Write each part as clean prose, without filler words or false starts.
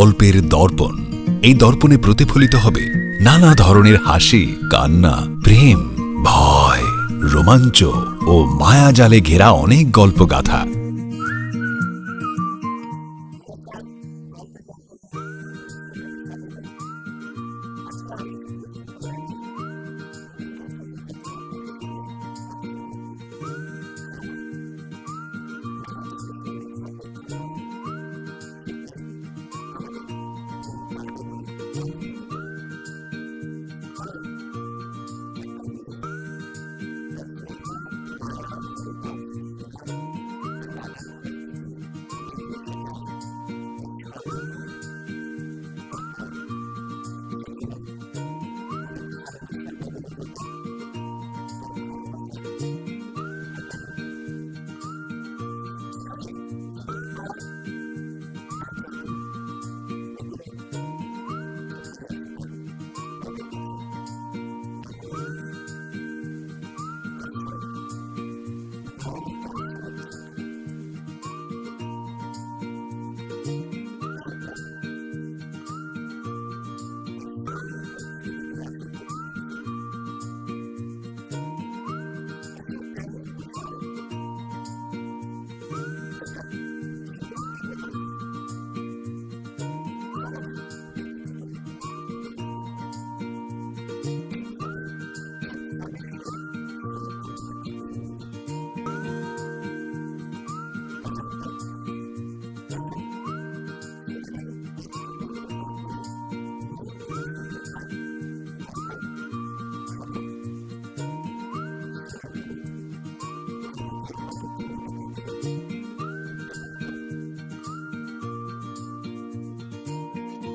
গল্পের দর্পণ। এই দর্পণে প্রতিফলিত হবে নানা ধরনের হাসি, কান্না, প্রেম, ভয়, রোমাঞ্চ ও মায়াজালে ঘেরা অনেক গল্পগাথা।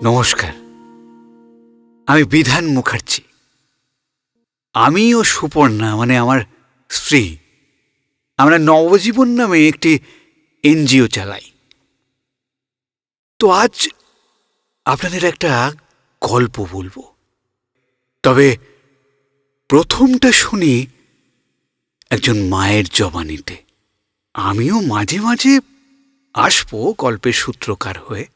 নমস্কার, আমি বিধান মুখার্জি। আমি ও সুপর্ণা মানে আমার স্ত্রী, আমরা নবজীবন নামে একটি এনজিও চালাই। তো আজ আপনাদের একটা গল্প বলবো, তবে প্রথমটা শুনি একজন মায়ের জবানিতে। আমিও মাঝে মাঝে আসবো গল্পের সূত্রকার হয়ে।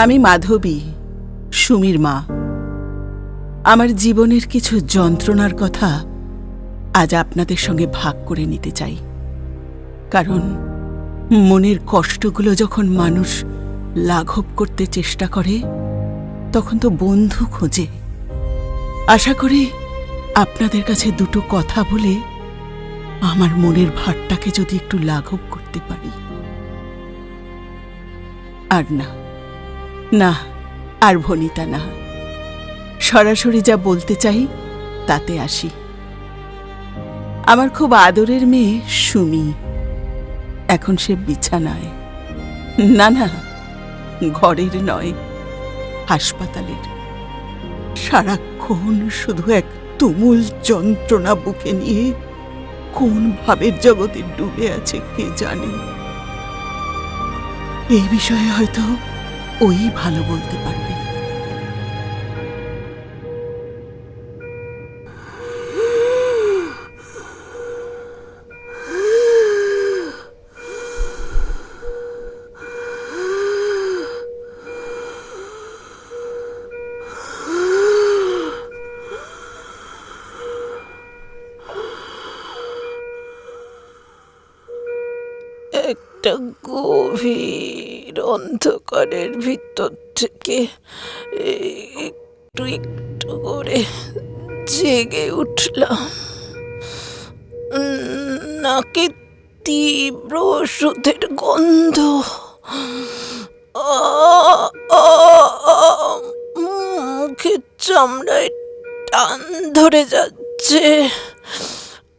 আমি মাধবী, সুমির মা। আমার জীবনের কিছু যন্ত্রণার কথা আজ আপনাদের সঙ্গে ভাগ করে নিতে চাই। কারণ মনের কষ্টগুলো যখন মানুষ লাঘব করতে চেষ্টা করে, তখন তো বন্ধু খোঁজে। আশা করি আপনাদের কাছে দুটো কথা বলে আমার মনের ভারটাকে যদি একটু লাঘব করতে পারি। আর না, আর ভনিতা না, সরাসরি যা বলতে চাই তাতে আসি। আমার খুব আদরের মেয়ে সুমি, এখন সে বিছানায়, না ঘরের নয়, হাসপাতালের। সারাক্ষণ শুধু এক তুমুল যন্ত্রণা বুকে নিয়ে কোন ভাবের জগতে ডুবে আছে কে জানে। এই বিষয়ে হয়তো ওই ভালো বলতে পারবে। একটা গভীর অন্ধকারের ভিতর থেকে একটু একটু করে জেগে উঠলাম। নাকে তীব্র ওষুধের গন্ধ, মুখের চামড়ায় টান ধরে যাচ্ছে,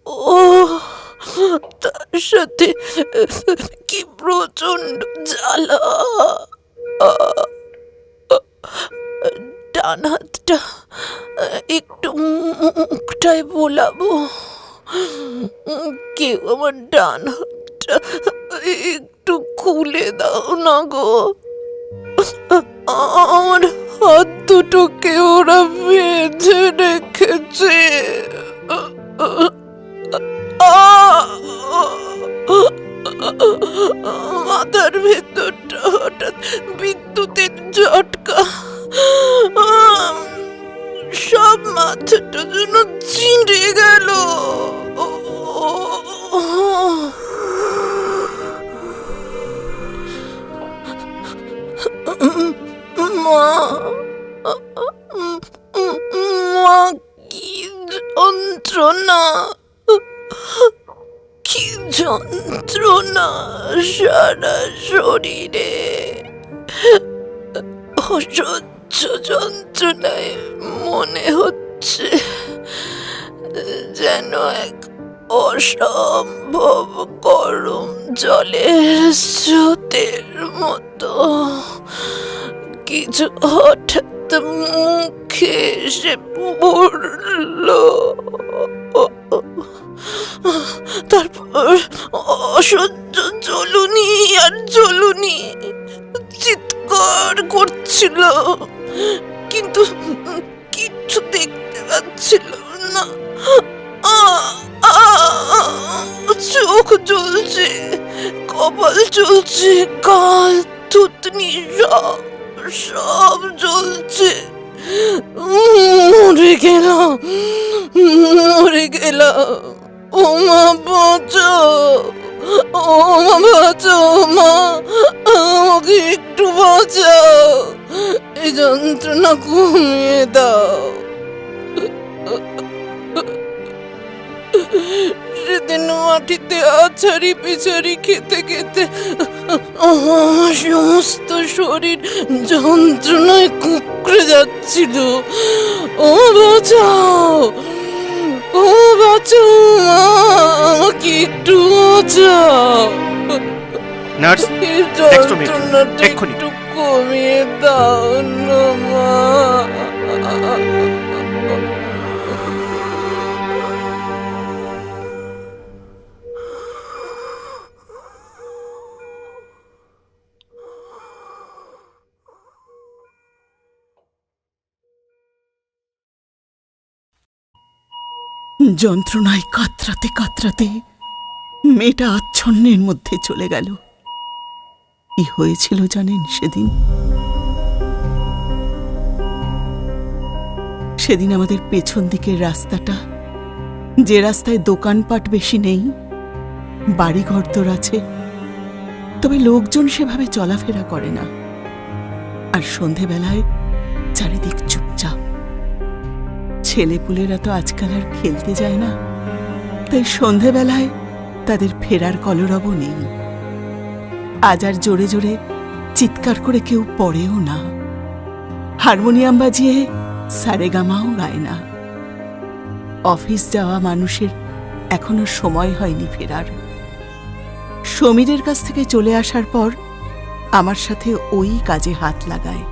ও তার সাথে কি প্রচন্ড জ্বালা। ডান হাতটা একটু মুখটায় বোলাবো, কেউ আমার ডান হাতটা একটু খুলে দাও না গো। আমার হাত দুটোকে ওরা বেঁধে রেখেছে। মাথার ভেতরটা হঠাৎ বিদ্যুতের ঝটকা, সব মাথাটা যেন চিঁড়ে গেল। মা, মা, কি যন্ত্রণা, কি যন্ত্রণা সারা শরীরে, অসহ্য যন্ত্রণায় মনে হচ্ছে যেন এক অসম্ভব গরম জলের স্রোতের মতো কিছু হঠাৎ মুখে এসে পড়ল। তারপর অসহ্য জ্বলুনি আর জ্বলুনি, চিৎকার করছিল, কিন্তু কিচ্ছু দেখতে পাচ্ছিল না। চোখ জ্বলছে, কপাল জ্বলছে, গাল, থুতনি সব জ্বলছে। মরে গেলাম, মরে গেলাম। ও মা, বাঁচাও, ও মা, বাঁচাও মা, আমাকে একটু বাঁচাও, এই যন্ত্রণা কমিয়ে দাও। সেদিন মাটিতে আছাড়ি পিছাড়ি খেতে খেতে আমার সমস্ত শরীর যন্ত্রণায় কুঁকড়ে যাচ্ছিল। ও বাঁচাও, ও বাঁচাও মা, আমাকে একটু বাঁচাও, নার্স, এই যন্ত্রণাটা একটু কমিয়ে দাও না মা। যন্ত্রণায় কাতরাতে কাতরাতে মেয়েটা আচ্ছন্নের মধ্যে চলে গেল। কি হয়েছিল জানেন সেদিন? সেদিন আমাদের পেছন দিকের রাস্তাটা, যে রাস্তায় দোকানপাট বেশি নেই, বাড়িঘর তোর আছে, তবে লোকজন সেভাবে চলাফেরা করে না, আর সন্ধেবেলায় চারিদিক চুপচাপ। ছেলেপুলেরা তো আজকাল আর খেলতে যায় না, তাই সন্ধেবেলায় তাদের ফেরার কলরব নেই। আজ আর জোরে জোরে চিৎকার করে কেউ পড়েও না, হারমোনিয়াম বাজিয়ে সারেগামাও গায় না। অফিস যাওয়া মানুষের এখনো সময় হয়নি ফেরার। সমীরের কাছ থেকে চলে আসার পর আমার সাথে ওই কাজে হাত লাগায়।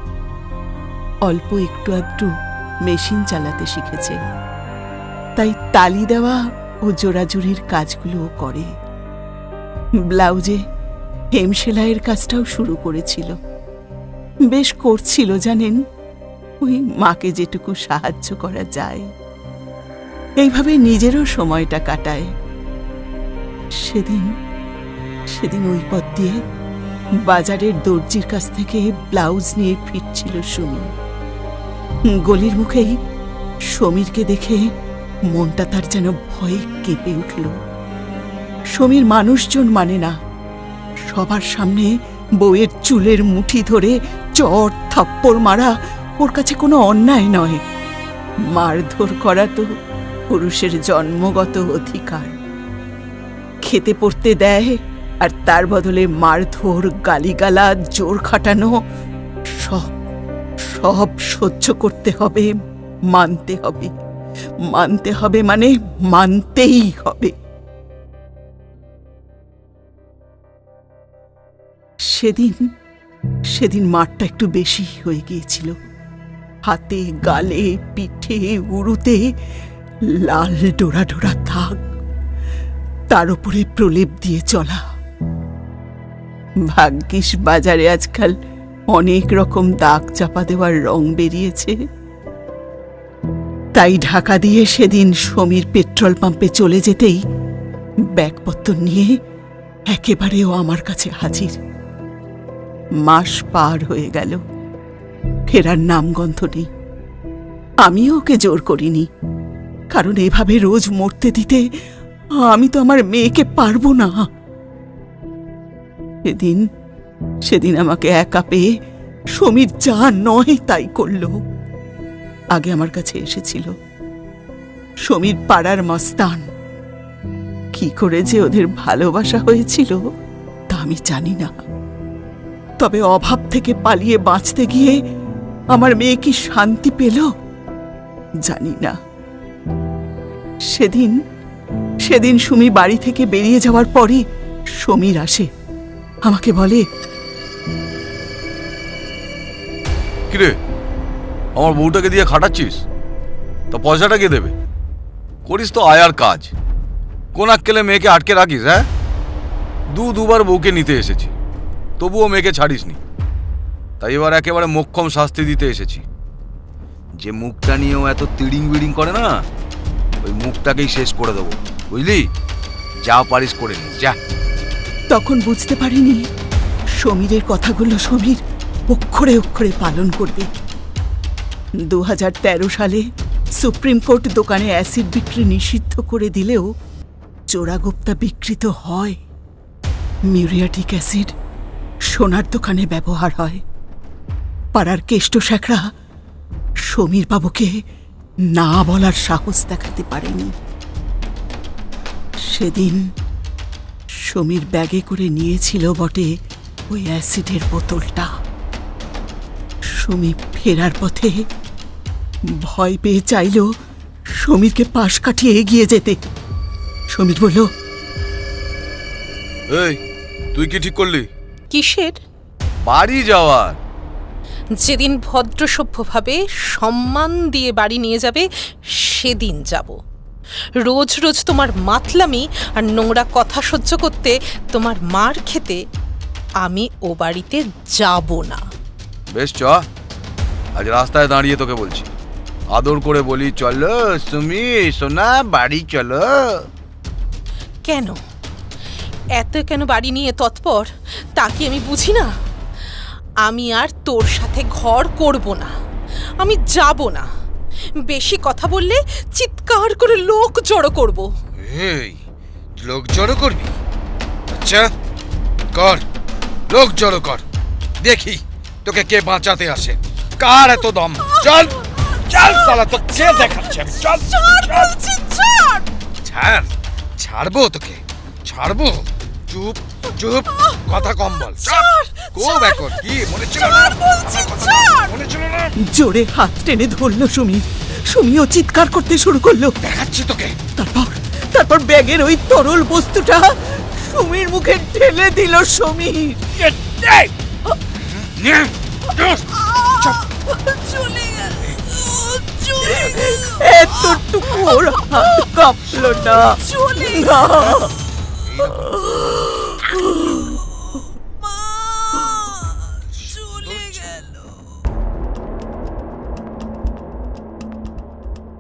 অল্প একটু একটু মেশিন চালাতে শিখেছে, তাই তালি দেওয়া ও জোড়াজুড়ির কাজগুলোও করে। ব্লাউজে হেম সেলাইয়ের কাজটাও শুরু করেছিল, বেশ করছিল জানেন, ওই মাকে যেটুকু সাহায্য করা যায়। এইভাবে নিজেরও সময়টা কাটায়। সেদিন ওই পথ দিয়ে বাজারের দর্জির কাছ থেকে ব্লাউজ নিয়ে ফিরছিল সুমি। গলির মুখেই সমীরকে দেখে মনটা তার যেন ভয়ে কেঁপে উঠল। সমীর মানুষজন মানে না, সবার সামনে বউয়ের চুলের মুঠি ধরে চড় থাপ্পড় মারা ওর কাছে কোনো অন্যায় নয়। মারধর করা তো পুরুষের জন্মগত অধিকার। খেতে পড়তে দেয় আর তার বদলে মারধর, গালিগালা, জোর খাটানো সব সহ্য করতে হবে, মানতে হবে। মানতে হবে মানে মানতেই হবে। সেদিন মারটা একটু বেশি হয়ে গিয়েছিল। হাতে, গালে, পিঠে, উড়ুতে লাল ডোরা ডোরা দাগ, তার উপরে প্রলেপ দিয়ে চলা। ভাগ্যিস বাজারে আজকাল অনেক রকম দাগ চাপা দেওয়ার রং বেরিয়েছে, তাই ঢাকা দিয়ে সেদিন সমীর পেট্রোল পাম্পে চলে যেতেই ব্যাগপত্র নিয়ে একেবারেও আমার কাছে হাজির। মাস পার হয়ে গেল, ফেরার নামগন্ধ নেই। আমিও ওকে জোর করিনি, কারণ এভাবে রোজ মরতে দিতে আমি তো আমার মেয়েকে পারবো না। সেদিন আমাকে একা পেয়ে সমীর যা নয় তাই করল। আগে আমার কাছে এসেছিল সমীর পাড়ার মস্তান। কি করে যে ওদের ভালোবাসা হয়েছিল তা আমি জানি না, তবে অভাব থেকে পালিয়ে বাঁচতে গিয়ে আমার মেয়ে কি শান্তি পেল জানি না। সেদিন সুমি বাড়ি থেকে বেরিয়ে যাওয়ার পরই সমীর আসে, আমাকে বলে, কিরে, আমার বউটাকে দিয়ে খাটাচ্ছিস? তা পয়সাটা কে দেবে? করিস তো আয়ার কাজ, কোন আক্কেলে মেয়েকে আটকে রাখিস? হ্যাঁ, দুবার বউকে নিতে এসেছি, তবুও মেয়েকে ছাড়িসনি। তাই এবার একেবারে মোক্ষম শাস্তি দিতে এসেছি। যে মুখটা নিয়েও এত তিড়িং বিড়িং করে না, ওই মুখটাকেই শেষ করে দেবো, বুঝলি? যা পারিস করে নিস, যা। তখন বুঝতে পারিনি সমীরের কথাগুলো সমীর অক্ষরে অক্ষরে পালন করবে। 2013 সালে সুপ্রিম কোর্ট দোকানে অ্যাসিড বিক্রি নিষিদ্ধ করে দিলেও চোরাগোপ্তা বিকৃত হয়। মিউরিয়াটিক অ্যাসিড সোনার দোকানে ব্যবহার হয়। পাড়ার কেষ্ট শেখরা সমীর বাবুকে না বলার সাহস দেখাতে পারেনি। সেদিন সমীর ব্যাগে করে নিয়েছিল বটে ওই অ্যাসিডের বোতলটা। সমীর ফেরার পথে ভয় পেয়ে চাইল সমীরকে পাশ কাটিয়ে এগিয়ে যেতে। সমীর বলল, এই, তুই কি ঠিক করলি? কিসের? বাড়ি যাওয়ার। যেদিন ভদ্রসভ্যভাবে সম্মান দিয়ে বাড়ি নিয়ে যাবে সেদিন যাব। রোজ রোজ তোমার মাতলামি আর নোংরা কথা সহ্য করতে, তোমার মার খেতে আমি ও বাড়িতে যাব না। বেশ, চ। আজ রাস্তায় দাঁড়িয়ে তোকে বলছি, আদর করে বলি, চলো সুমি সোনা, বাড়ি চলো। কেন এত কেন বাড়ি নিয়ে তৎপর তা কি আমি বুঝি না? আমি আর তোর সাথে ঘর করব না, আমি যাব না। বেশি কথা বললে চিৎকার করে লোক জড়ো করব। এই, লোক জড়ো করবি? আচ্ছা কর, লোক জড়ো কর, দেখি তোকে কে বাঁচাতে আসে, কার এত দম। চল চল, সালা তো কে দেখাচ্ছে আমি। চল ছাড়, ছাড়বো তোকে, ছাড়বো। চুপ চুপ, কথা কম বল। খুব এখন কি মনে ছিল না? মনে ছিল না? জোরে হাত টেনে ধরল সমীর। সমীরও চিৎকার করতে শুরু করলো। দেখাচ্ছি তোকে। তারপর ব্যাগের ওই তরল বস্তুটা সমীর মুখে ঢেলে দিল সমীর। এতটুকু ওর হাত কাঁপল না।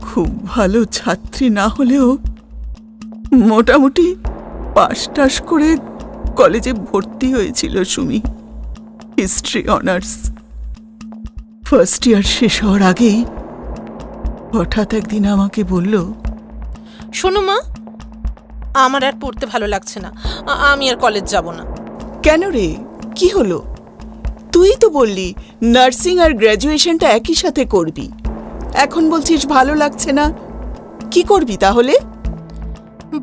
খুব ভালো ছাত্রী না হলেও মোটামুটি পাশ টাশ করে কলেজে ভর্তি হয়েছিল Sumi, history honours. First year শেষ হওয়ার আগেই হঠাৎ একদিন আমাকে বলল, শোনো মা, আমার আর পড়তে ভালো লাগছে না, আমি আর কলেজ যাব না। কেন রে, কি হলো? তুই তো বললি নার্সিং আর গ্র্যাজুয়েশনটা একই সাথে করবি, এখন বলছিস ভালো লাগছে না। কি করবি তাহলে?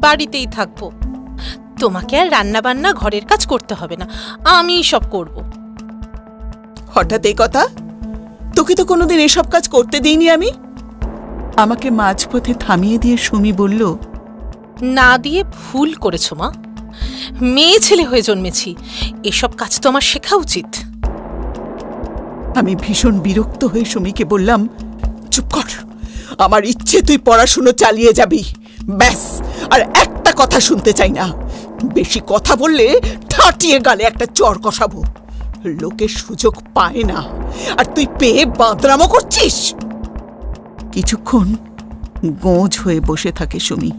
বাড়িতেই থাকবো, তোমাকে আর রান্না বান্না ঘরের কাজ করতে হবে না, আমি সব করব। হঠাৎ এই কথা? তোকে তো কোনোদিন এসব কাজ করতে দিইনি আমি। আমাকে মাঝপথে থামিয়ে দিয়ে সুমি বলল, না দিয়ে ভুল করেছো মা, মেয়ে ছেলে হয়ে জন্মেছি, এসব কাজ তো আমার শেখা উচিত। আমি ভীষণ বিরক্ত হয়ে সুমিকে বললাম, চুপ কর, আমার ইচ্ছে তুই পড়াশুনো চালিয়ে যাবি, ব্যাস, আর একটা কথা শুনতে চাই না। বেশি কথা বললে ঠাটিয়ে গালে একটা চর কষাবো। লোকের সুযোগ পায় না, আর তুই পেয়ে বাঁদরামো করছিস। কিছুক্ষণ গোঁজ হয়ে বসে থাকে সুমি।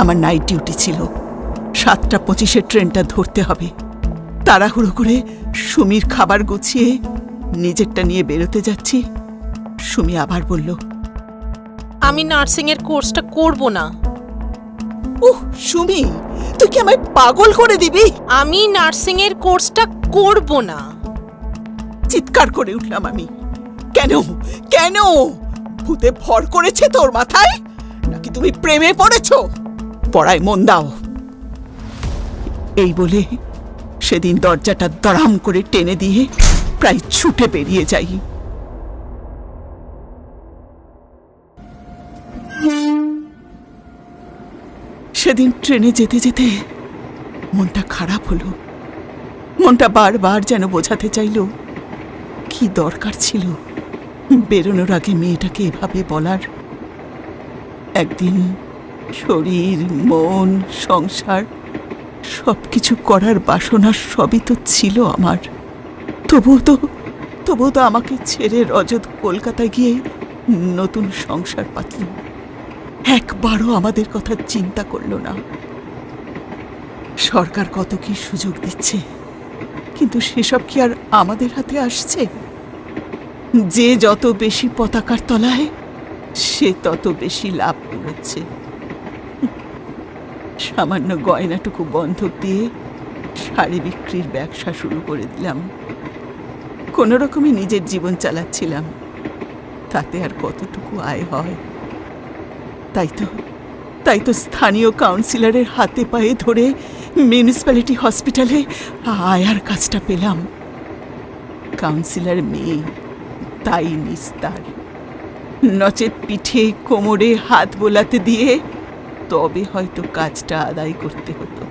আমার নাইট ডিউটি ছিল, 7:25 ট্রেনটা ধরতে হবে। তাড়াহুড়ো করে সুমির খাবার গুছিয়ে নিজেরটা নিয়ে বেরোতে যাচ্ছি, সুমি আবার বলল, আমি নার্সিং এর কোর্সটা করব না। উহ সুমি, তুই কি আমায় পাগল করে দিবি? আমি নার্সিং এর কোর্সটা করব না। চিৎকার করে উঠলাম আমি। কেন কেন? ভূতে ভর করেছে তোর মাথায়, নাকি তুমি প্রেমে পড়েছো? পড়ায় মন দাও। এই বলে সেদিন দরজাটা দড়াম করে টেনে দিয়ে প্রায় ছুটে বেরিয়ে যাই। সেদিন ট্রেনে যেতে যেতে মনটা খারাপ হলো। মনটা বারবার যেন বোঝাতে চাইল কি দরকার ছিল বেরোনোর আগে মেয়েটাকে এভাবে বলার। একদিন শরীর, মন, সংসার সবকিছু করার বাসনা সবই তো ছিল আমার। তবুও তো আমাকে ছেড়ে রজত কলকাতায় গিয়ে নতুন সংসার পাতল। একবারও আমাদের কথা চিন্তা করলো না। সরকার কত কি সুযোগ দিচ্ছে, কিন্তু সেসব কি আর আমাদের হাতে আসছে? যে যত বেশি পতাকার তলায়, সে তত বেশি লাভ করেছে। সামান্য গয়নাটুকু বন্ধক দিয়ে শাড়ি বিক্রির ব্যবসা শুরু করে দিলাম। কোনো রকমে নিজের জীবন চালাচ্ছিলাম, তাতে আর কতটুকু আয় হয়? তাই তো স্থানীয় কাউন্সিলরের হাতে পায়ে ধরে মিউনিসিপ্যালিটি হসপিটালে আয়ার কাজটা পেলাম। কাউন্সিলর মেয়ে, তাই নিস্তার। নচেত পিঠে কোমরে হাত বোলাতে দিয়ে তবে হয়তো কাজটা আদায় করতে হতো।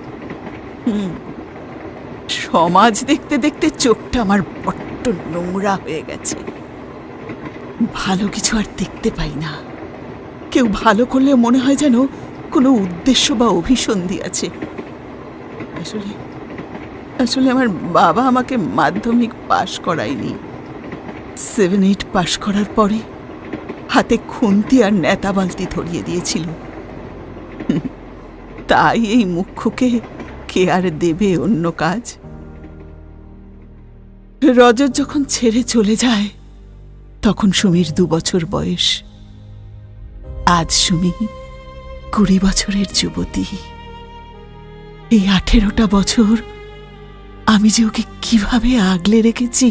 সমাজ দেখতে দেখতে চোখটা আমার বড্ড নোংরা হয়ে গেছে। ভালো কিছু আর দেখতে পাই না। কেউ ভালো করলে মনে হয় যেন কোনো উদ্দেশ্য বা অভিসন্ধি আছে। আসলে আমার বাবা আমাকে মাধ্যমিক পাশ করায়নি। 7-8 পাশ করার পরে হাতে খুন্তি আর নেতা বালতি ধরিয়ে দিয়েছিল। তাই এই মুখ্যকে কে আর দেবে অন্য কাজ? রজত যখন ছেড়ে চলে যায় তখন সুমির 2 বছর বয়স। আজ সুমি 20 বছরের যুবতী। এই 18টা বছর আমি যে ওকে কিভাবে আগলে রেখেছি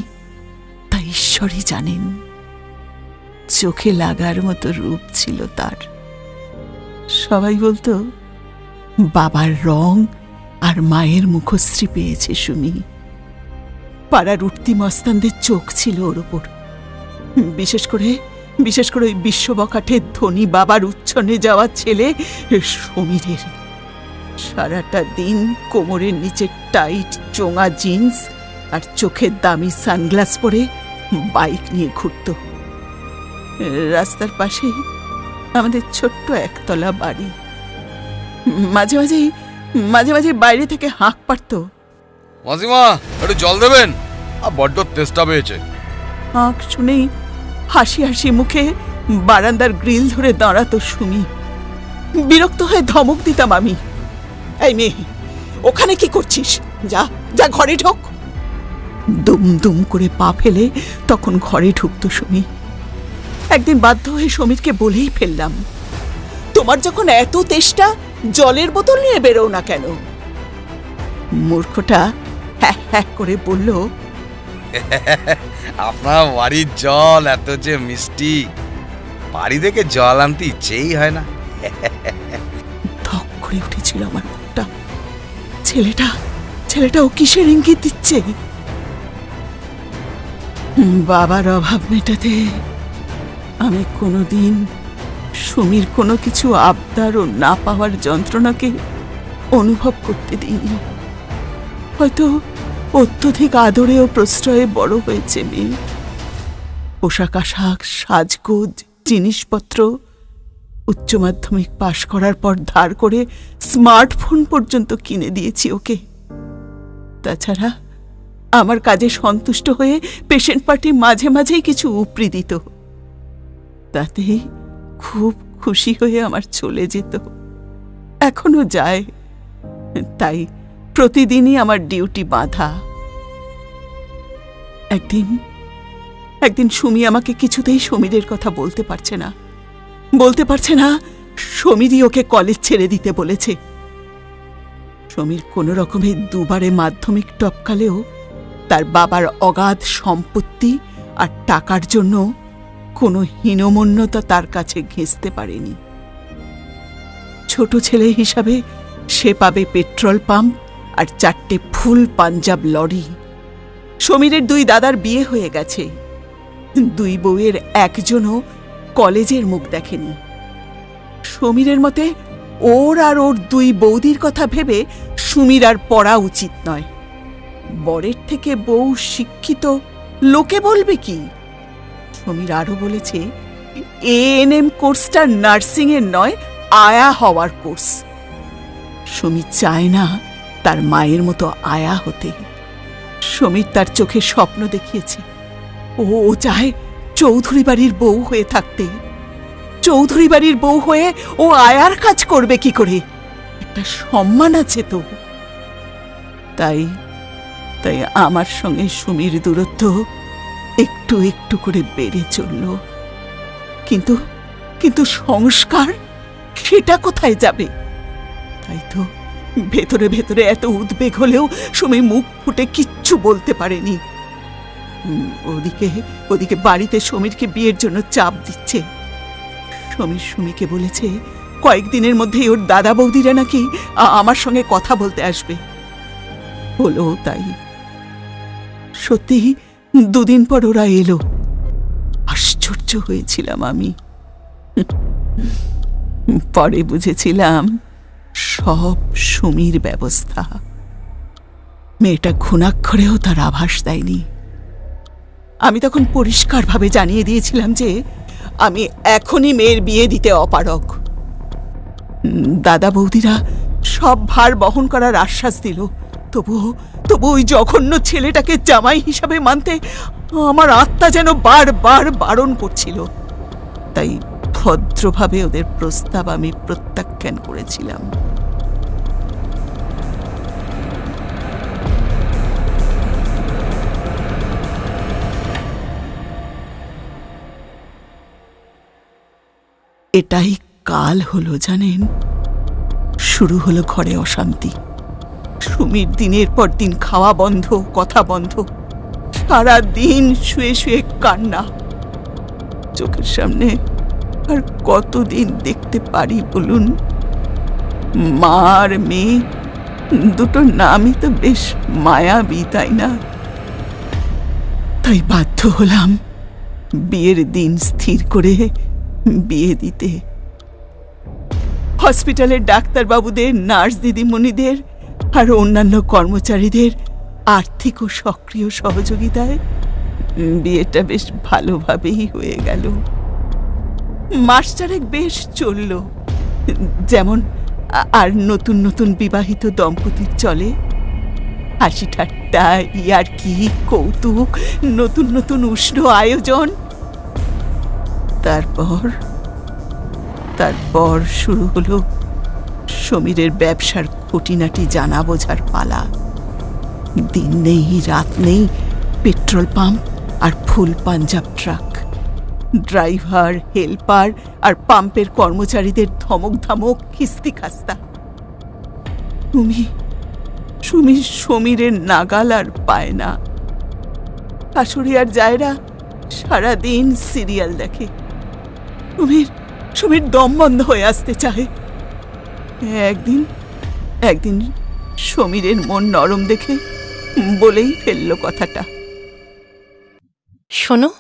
তা ঈশ্বরই জানেন। চোখে লাগার মতো রূপ ছিল তার। সবাই বলতো বাবার রং আর মায়ের মুখশ্রী পেয়েছে সুমি। পাড়ার উঠতি মস্তানদের চোখ ছিল ওর ওপর। বিশেষ করে ওই বিশ্ববকাঠের ধনী বাবার উচ্ছনে যাওয়া ছেলে সমীরের। সারাটা দিন কোমরের নিচে টাইট চোঙা জিন্স আর চোখের দামি সানগ্লাস পরে বাইক নিয়ে ঘুরত। রাস্তার পাশেই আমাদের ছোট্ট একতলা বাড়ি। মাঝে মাঝে বাইরে থেকে হাঁক পারত, মাসিমা একটু জল দেবেন, বড্ড তেষ্টা পেয়েছে। হাঁক শুনেই হাসি হাসি মুখে বারান্দার গ্রিল ধরে দাঁড়াতো সুমি। বিরক্ত হয়ে ধমক দিতাম আমি, এই মেয়ে ওখানে কি করছিস? যা যা ঘরে ঢোক। দুম দুম করে পা ফেলে তখন ঘরে ঢুকতো সুমি। একদিন বাধ্য হয়ে সমীরকে বলেই ফেললাম, তোমার যখন এত তেষ্টা জলের বোতল নিয়ে বেরো না কেন? মূর্খটা হ্যাঁ হ্যাঁ করে বলল, আপনার বাড়ির জল এত যে মিষ্টি, বাড়ি থেকে জল আনতে ইচ্ছেই হয় না। ধক করে উঠেছিল আমার মুখটা। ছেলেটা ও কিসের ইঙ্গিত দিচ্ছে? বাবার অভাব মেটাতে আমি কোনোদিন সুমির কোনো কিছু আবদার ও না পাওয়ার যন্ত্রণাকে অনুভব করতে দিইনি। হয়তো অত্যধিক আদরে ও প্রশ্রয়ে বড় হয়েছে মেয়ে। পোশাক আশাক, সাজগোজ, জিনিসপত্র, উচ্চ মাধ্যমিক পাশ করার পর ধার করে স্মার্টফোন পর্যন্ত কিনে দিয়েছি ওকে। তাছাড়া আমার কাজে সন্তুষ্ট হয়ে পেশেন্ট পার্টি মাঝে মাঝেই কিছু উপরি দিত। তাতেই খুব খুশি হয়ে আমার চলে যেত। এখনো যায়। তাই প্রতিদিনই আমার ডিউটি বাঁধা। একদিন সুমি আমাকে কিছুতেই সমীরের কথা বলতে পারছে না। সমীরই ওকে কলেজ ছেড়ে দিতে বলেছে। সমীর কোনো রকমে দুবারে মাধ্যমিক টপকালেও তার বাবার অগাধ সম্পত্তি আর টাকার জন্য কোনো হীনমন্যতা তার কাছে ঘেঁষতে পারেনি। ছোট ছেলে হিসাবে সে পাবে পেট্রোল পাম্প আর 4টে ফুল পাঞ্জাব লরি। সমীরের 2 দাদার বিয়ে হয়ে গেছে, 2 বউয়ের একজনও কলেজের মুখ দেখেনি। সমীরের মতে ওর আর ওর 2 বৌদির কথা ভেবে সুমির আর পড়া উচিত নয়। বরের থেকে বউ শিক্ষিত, লোকে বলবে কি? সমীর আরো বলেছে এএনএম কোর্সটা নার্সিং এর নয়, আয়া হওয়ার কোর্স। সমীর চায় না তার মায়ের মতো আয়া হতে। সমীর তার চোখে স্বপ্ন দেখিয়েছে ও চায় চৌধুরী বাড়ির বউ হয়ে থাকতে। চৌধুরী বাড়ির বউ হয়ে ও আয়ার কাজ করবে কি করে? একটা সম্মান আছে তো। তাই আমার সঙ্গে সুমির দূরত্ব একটু একটু করে বেড়ে চলল। কিন্তু সংস্কার সেটা কোথায় যাবে? তাই তো ভেতরে ভেতরে এত উদ্বেগ হলেও সুমি মুখ ফুটে কিচ্ছু বলতে পারেনি। ওদিকে বাড়িতে সমীরকে বিয়ের জন্য চাপ দিচ্ছে। সমীর সুমিকে বলেছে কয়েকদিনের মধ্যেই ওর দাদা বৌদিরা নাকি আমার সঙ্গে কথা বলতে আসবে। হলো তাই। সত্যি 2 দিন পর ওরা এলো। আশ্চর্য হয়েছিলাম আমি। পরে বুঝেছিলাম সব সুমির ব্যবস্থা। মেয়েটা ঘুণাক্ষরেও তার আভাস দেয়নি। আমি তখন পরিষ্কারভাবে জানিয়ে দিয়েছিলাম যে আমি এখনই মেয়ের বিয়ে দিতে অপারগ। দাদা বৌদিরা সব ভার বহন করার আশ্বাস দিল। তবু ওই জঘন্য ছেলেটাকে জামাই হিসাবে মানতে আমার আত্মা যেন বারবার বারণ করছিল। তাই ভদ্রভাবে ওদের প্রস্তাব আমি প্রত্যাখ্যান করেছিলাম। এটাই কাল হলো জানেন। শুরু হলো ঘরে অশান্তি। সুমির দিনের পর দিন খাওয়া বন্ধ, কথা বন্ধ, সারা দিন শুয়ে শুয়ে কান্না। চোখের সামনে আর কতদিন দেখতে পারি বলুন? মা আর মেয়ে দুটোর নামই তো বেশ মায়াবী, তাই না? তাই বাধ্য হলাম বিয়ের দিন স্থির করে বিয়ে দিতে। হসপিটালের ডাক্তারবাবুদের, নার্স দিদিমণিদের আর অন্যান্য কর্মচারীদের আর্থিক ও সক্রিয় সহযোগিতায় বিয়েটা বেশ ভালোভাবেই হয়ে গেল। মাসচারেক বেশ চলল, যেমন আর নতুন নতুন বিবাহিত দম্পতির চলে। হাসি ঠাট্টা, ইয়ার্কি, কৌতুক, নতুন নতুন উষ্ণ আয়োজন। তারপর শুরু হলো সমীরের ব্যবসার খুঁটিনাটি জানা বোঝার পালা। দিন নেই রাত নেই, পেট্রোল পাম্প আর ফুল পাঞ্জাব ট্রাক। ড্রাইভার, হেল্পার আর পাম্পের কর্মচারীদের ধমক ধামক, খিস্তি খাস্তা। সমীরের নাগাল আর পায় না। শাশুড়ি আর জায়রা সারাদিন সিরিয়াল দেখে। সুমির দম বন্ধ হয়ে আসতে চায়। একদিন সমীরের মন নরম দেখে বলেই ফেলল কথাটা। শোনো,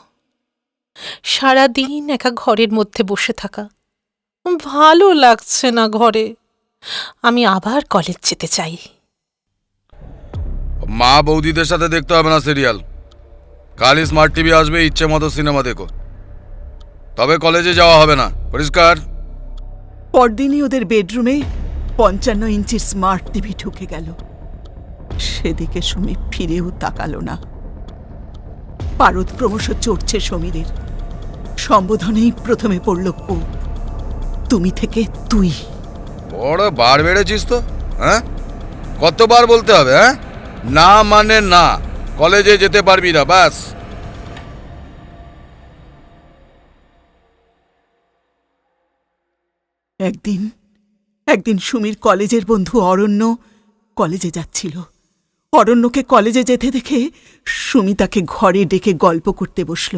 সারাদিন একা ঘরের মধ্যে বসে থাকা ভালো লাগছে না ঘরে। আমি আবার কলেজ যেতে চাই। মা বৌদিদের সাথে দেখতে হবে না সিরিয়াল। কালই স্মার্ট টিভি আসবে, ইচ্ছে মতো সিনেমা দেখো। তবে কলেজে যাওয়া হবে না, পরিষ্কার? পরদিনই ওদের বেডরুমে 55 ইঞ্চির স্মার্ট টিভি ঢুকে গেল। সেদিকে সুমি ফিরেও তাকালো না। পারদ ক্রমশ চড়ছে সমীরের। সম্বোধনেই প্রথমে পড়ল কোপ। তুমি থেকে তুই। বড় বার বেড়েছিস তো, হ্যাঁ? কতবার বলতে হবে? হ্যাঁ, না মানে না, কলেজে যেতে পারবি না, ব্যাস। একদিন সুমির কলেজের বন্ধু অরণ্য কলেজে যাচ্ছিল। অরণ্যকে কলেজে যেতে দেখে সুমি তাকে ঘরে ডেকে গল্প করতে বসল।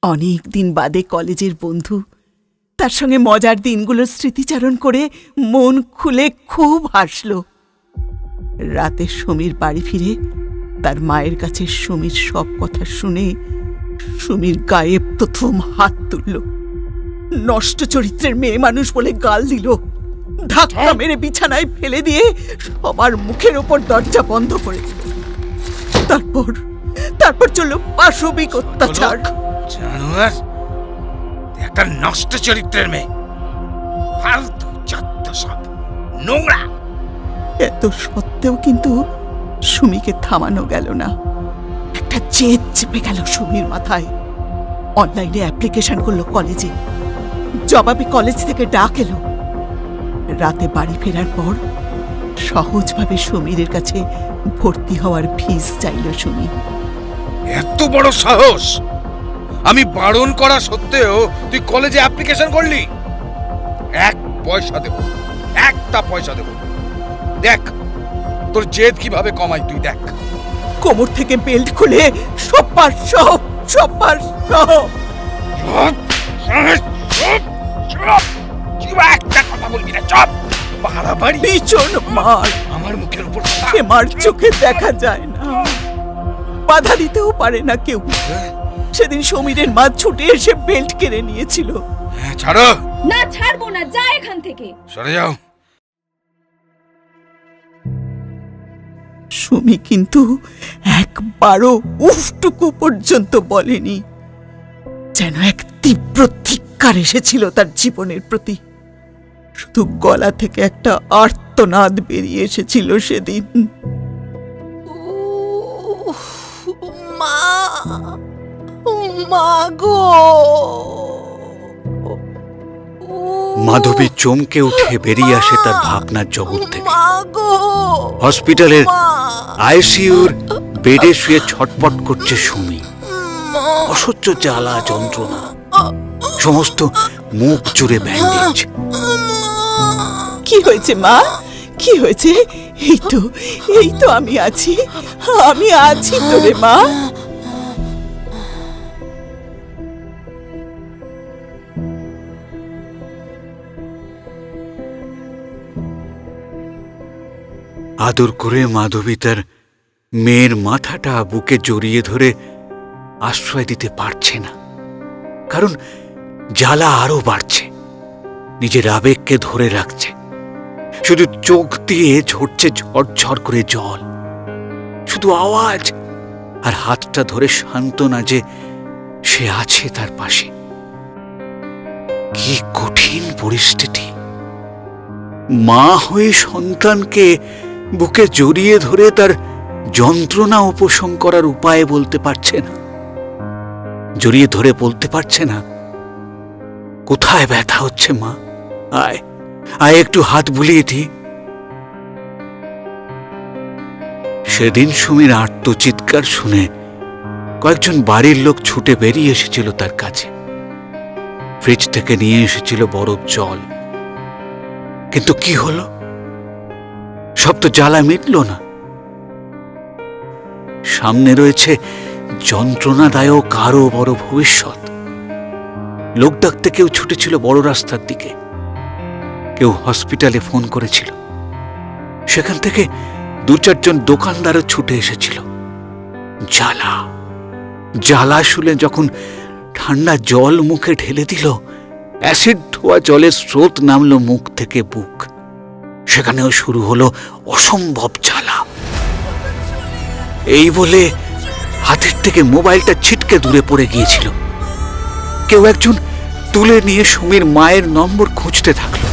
অনেক দিন বাদে কলেজের বন্ধু, তার সঙ্গে মজার দিনগুলোর স্মৃতিচারণ করে মন খুলে খুব হাসল। রাতে সুমির বাড়ি ফিরে তার মায়ের কাছে সুমির সব কথা শুনে সুমির গায়ে প্রথম হাত তুলল। নষ্ট চরিত্রের মেয়ে মানুষ বলে গাল দিল, ধাক্কা মেরে বিছানায় ফেলে দিয়ে সবার মুখের ওপর দরজা বন্ধ করে দিল। তারপর চলল পাশবিক অত্যাচার। জানোয়ার, একটা নষ্ট চরিত্রের মেয়ে, ফালতু যত সব নোংরা। এত সত্ত্বেও কিন্তু সুমিকে থামানো গেল না। একটা জেদ চেপে গেল সুমির মাথায়। অনলাইনে অ্যাপ্লিকেশন করলো কলেজে, জবাবে কলেজ থেকে ডাক এলো। রাতে বাড়ি ফেরার পর সহজভাবে সমীরের কাছে ভর্তি হওয়ার ফিস চাইল সুমি। এত বড় সাহস! আমি বারণ করা সত্ত্বেও তুই কলেজে অ্যাপ্লিকেশন করলি? এক পয়সা দেব, একটা পয়সা দেব। দেখ তোর জেদ কিভাবে কমাই, তুই দেখ। কোমর থেকে বেল্ট খুলে সব একটা কথা বলবি না, চপ। বাড়াবাড়ি ভীষণ মার, আমার মুখের উপর সে মার চোখে দেখা যায় না, বাধা দিতেও পারে না কেউ। সেদিন সমীরের মা ছুটে এসে বেল্ট কেড়ে নিয়েছিল। ছাড়ো। না, ছাড়বো না, যা এখান থেকে। সরে যাও। সুমি কিন্তু একবারও উফটুকু পর্যন্ত বলেনি, যেন এক তীব্র ধিক্কার এসেছিল তার জীবনের প্রতি। শুধু গলা থেকে একটা আর্তনাদ বেরিয়ে এসেছিল সেদিন। মা, মা গো। মাধবী চমকে উঠে বেরিয়ে আসে তার ভাবনার জগৎ থেকে। মা গো। হসপিটালের আইসিইউর বেডে শুয়ে ছটপট করছে সুমি। অসহ্য জ্বালা যন্ত্রণা, সমস্ত মুখ জুড়ে ব্যান্ডেজ। কি হয়েছে মা, কি হয়েছে? এই তো আমি আছি তো রে মা। আদর করে মাধবী তার মেয়ের মাথাটা বুকে জড়িয়ে ধরে আশ্রয় দিতে পারছে না, কারণ জ্বালা আরো বাড়ছে। নিজের আবেগকে ধরে রাখছে, শুধু চোখ দিয়ে ঝরছে ঝরঝর করে জল। শুধু আওয়াজ আর হাতটা ধরে সান্ত্বনা যে সে আছে তার পাশে। কি কঠিন পরিস্থিতি! মা হয়ে সন্তানকে বুকে জড়িয়ে ধরে তার যন্ত্রণা উপশম করার উপায় বলতে পারছে না, জড়িয়ে ধরে বলতে পারছে না, কোথায় ব্যথা হচ্ছে মা, আয় আয় একটু হাত বুলিয়ে দি। সেদিন সুমির আর্তচিৎকার শুনে কয়েকজন বাড়ির লোক ছুটে বেরিয়ে এসেছিল তার কাছে। ফ্রিজ থেকে নিয়ে এসেছিল বরফ জল। কিন্তু কি হলো? সব তো জ্বালা মিটল না। সামনে রয়েছে যন্ত্রণাদায়ক আরো বড় ভবিষ্যৎ। লোক ডাকতে কেউ ছুটেছিল বড় রাস্তার দিকে, কেউ হসপিটালে ফোন করেছিল। সেখান থেকে 2-4জন দোকানদারও ছুটে এসেছিল। জ্বালা শুলে যখন ঠান্ডা জল মুখে ঢেলে দিল, অ্যাসিড ধোয়া জলের স্রোত নামলো মুখ থেকে বুক। সেখানেও শুরু হলো অসম্ভব জ্বালা। এই বলে হাতের থেকে মোবাইলটা ছিটকে দূরে পড়ে গিয়েছিল। কেউ একজন তুলে নিয়ে সুমির মায়ের নম্বর খুঁজতে থাকলো।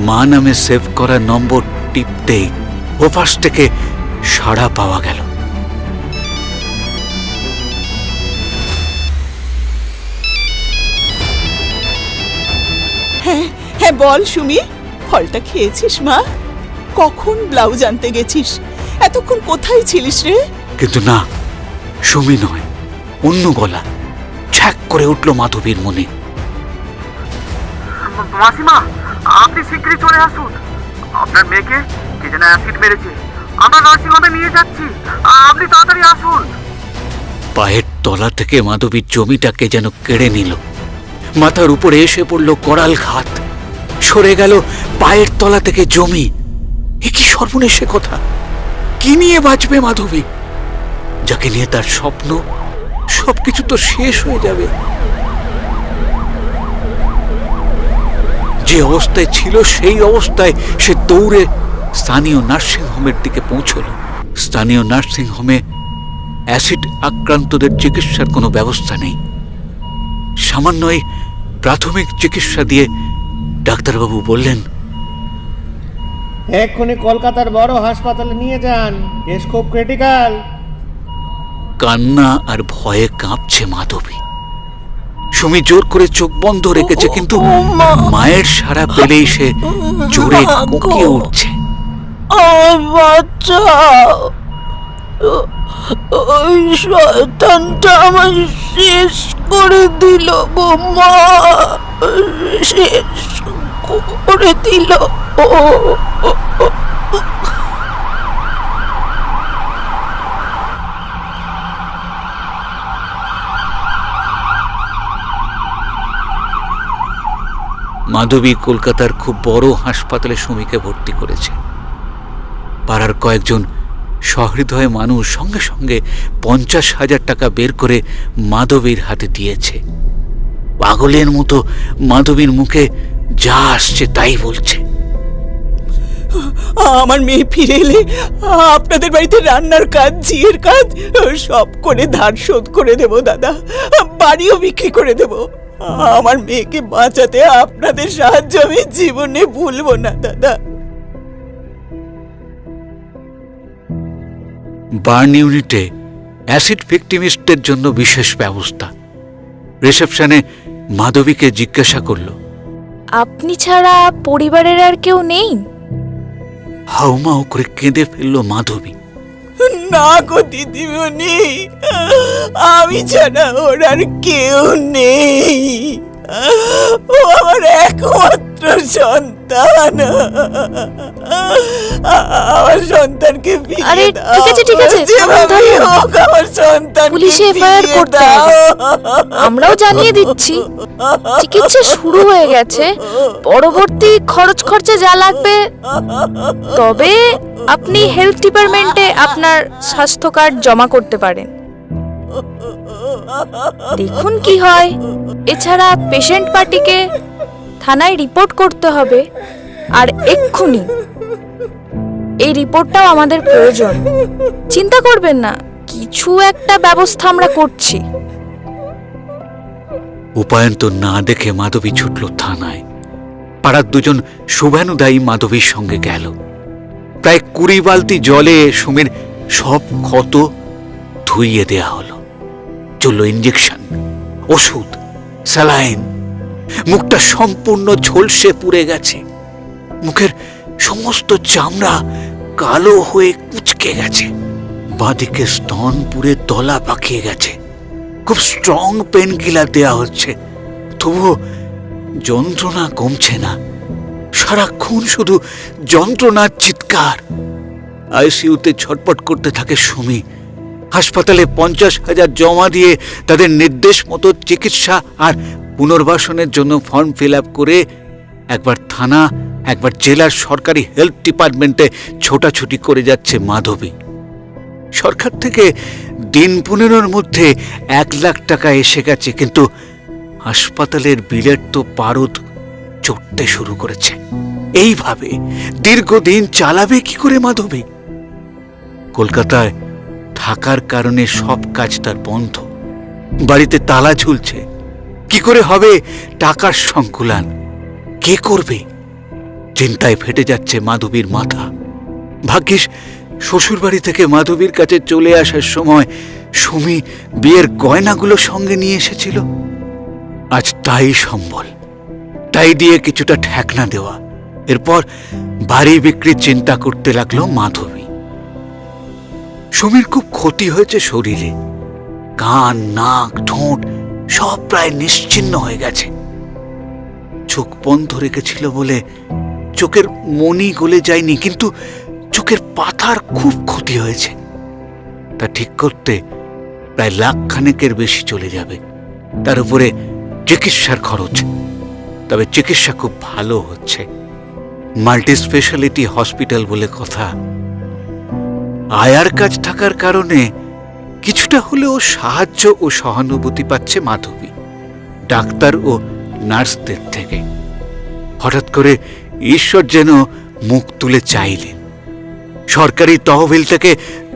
মা নামে সেভ করা নম্বর টিপতেই ওপাশ থেকে সাড়া পাওয়া গেল। হ্যাঁ বল সুমি, ফলটা খেয়েছিস মা? কখন ব্লাউজ আনতে গেছিস? এতক্ষণ কোথায় ছিলিস রে? কিন্তু না, সুমি নয়, অন্য গলা ছ্যাক করে উঠল মাধবীর মনে। মাসিমা, আপনি শীঘ্রই চলে আসুন। আপনার মেয়েকে কে যেন অ্যাসিড মেরেছে। আমরা নার্সিংহোমে নিয়ে যাচ্ছি, আপনি তাড়াতাড়ি আসুন। পায়ের তলা থেকে মাধবীর জমিটাকে যেন কেড়ে নিল। মাথার উপরে এসে পড়ল করাল ঘাত, সরে গেল পায়ের তলা থেকে জমি। এ কি সর্বনেশে কথা! কি নিয়ে বাঁচবে মাধবী? যাকে নিয়ে তার স্বপ্ন, সবকিছু তো শেষ হয়ে যাবে। যে অবস্থায় ছিল সেই অবস্থায় সে দৌড়ে স্থানীয় নার্সিংহোমের দিকে পৌঁছল। স্থানীয় নার্সিংহোমে অ্যাসিড আক্রান্তদের চিকিৎসার কোনো ব্যবস্থা নেই। সামান্য এই প্রাথমিক চিকিৎসা দিয়ে ডাক্তারবাবু বললেন, এক্ষুনি কলকাতার বড় হাসপাতালে নিয়ে যান, কেস খুব ক্রিটিক্যাল। কান্না আর ভয়ে কাঁপছে মাধবী। সুমি জোর করে চোখ বন্ধ রেখেছে, কিন্তু মায়ের সাড়া পেলেই সে জোরে কোঁকিয়ে উঠছে। ওই শয়তানটা আমায় শেষ করে দিল গো মা, শেষ করে দিল। মাধবী কলকাতার খুব বড় হাসপাতালে সুমিকে ভর্তি করেছে। পাড়ার কয়েকজন সহৃদয় মানুষ সঙ্গে সঙ্গে 50,000 টাকা বের করে মাধবীর হাতে দিয়েছে। পাগলের মতো মাধবীর মুখে যা আসছে তাই বলছে। আমার মেয়ে ফিরে এলে আপনাদের বাড়িতে রান্নার কাজ, ঝিয়ের কাজ সব করে ধার শোধ করে দেব দাদা, বাড়িও বিক্রি করে দেব। আমার মেয়েকে বাঁচাতে আপনাদের সাহায্য আমি জীবনে ভুলবো না দাদা। বার্ন ইউনিটে অ্যাসিড ভিকটিমিস্টদের জন্য বিশেষ ব্যবস্থা। রিসেপশনে মাধবীকে জিজ্ঞাসা করল, আপনি ছাড়া পরিবারের আর কেউ নেই? হাউমাউ করে কেঁদে ফেলল মাধবী। না গো দিদিমণি, আমি ছাড়া ওর আর কেউ নেই। ও আমার একমাত্র সন্তান। আমার সন্তানকে আরে, ফিরিয়ে দাও। ঠিক আছে, ঠিক আছে, যেভাবেই হোক আমার সন্তানকে পুলিশে এফআইআর ফিরিয়ে করতে দাও। হবে। আমরাও জানিয়ে দিচ্ছি। চিকিৎসা শুরু হয়ে গেছে, পরবর্তী খরচ খরচা যা লাগবে। তবে আপনি হেলথ ডিপার্টমেন্টে আপনার স্বাস্থ্য কার্ড জমা করতে পারেন, দেখুন কি হয়। এছাড়া পেশেন্ট পার্টিকে থানায় রিপোর্ট করতে হবে, আর এক্ষুনি। এই রিপোর্টটাও আমাদের প্রয়োজন। চিন্তা করবেন না, কিছু একটা ব্যবস্থা আমরা করছি। উপায়ন্ত না দেখে মাধবী ছুটল থানায়। পাড়ার দুজন শুভানুদায়ী মাধবীর সঙ্গে গেল। প্রায় 20 বালতি জলে সুমির সব ক্ষত ধুইয়ে দেয়া হলো। চলল ইঞ্জেকশন, ওষুধ, স্যালাইন। মুখটা সম্পূর্ণ ঝলসে পুড়ে গেছে। মুখের সমস্ত চামড়া কালো হয়ে কুঁচকে গেছে। বাঁদিকে স্তন পুড়ে দলা পাকিয়ে গেছে। খুব স্ট্রং পেন কিলার দেয়া হচ্ছে, তবুও যন্ত্রণা কমছে না। সারাক্ষণ শুধু যন্ত্রণার চিৎকার। আইসিইউতে ছটপট করতে থাকে সুমি। হাসপাতালে 50,000 জমা দিয়ে তাদের নির্দেশ মতো চিকিৎসা আর পুনর্বাসনের জন্য ফর্ম ফিল আপ করে একবার থানা, একবার জেলার সরকারি হেলথ ডিপার্টমেন্টে ছোটাছুটি করে যাচ্ছে মাধবী। সরকার থেকে দিন 15-র মধ্যে 1 লাখ টাকা এসে গেছে, কিন্তু হাসপাতালের বিলের তো পারদ চড়তে শুরু করেছে। এইভাবে দীর্ঘদিন চালাবে কি করে মাধবী? কলকাতায় থাকার কারণে সব কাজ তার বন্ধ। বাড়িতে তালা ঝুলছে। কি করে হবে টাকার সংকুলান? কে করবে? চিন্তায় ফেটে যাচ্ছে মাধবীর মাথা। ভাগ্যিস শ্বশুরবাড়ি থেকে মাধবীর কাছে চলে আসার সময় সুমি বিয়ের গয়নাগুলো সঙ্গে নিয়ে এসেছিল। আজ তাই সম্বল, তাই দিয়ে কিছুটা ঠেকনা দেওয়া। এরপর বাড়ি বিক্রির চিন্তা করতে লাগলো মাধবী। সুমির খুব ক্ষতি হয়েছে শরীরে, কান, নাক, ঠোঁট সব প্রায় নিশ্চিহ্ন হয়ে গেছে। চোখ বন্ধ রেখেছিল বলে চোখের মনি গলে যায়নি, কিন্তু চোখের পাতার খুব ক্ষতি হয়েছে। তা ঠিক করতে প্রায় লাখখানেকের বেশি চলে যাবে। তার উপরে চিকিৎসার খরচ। তবে চিকিৎসা খুব ভালো হচ্ছে, মাল্টি স্পেশালিটি হসপিটাল বলে কথা। আয়ার কাজ থাকার কারণে কিছুটা হলেও সাহায্য ও সহানুভূতি পাচ্ছে মাধবী ডাক্তার ও নার্সদের থেকে। হঠাৎ করে ঈশ্বর যেন মুখ তুলে চাইলেন। সরকারি তহবিল থেকে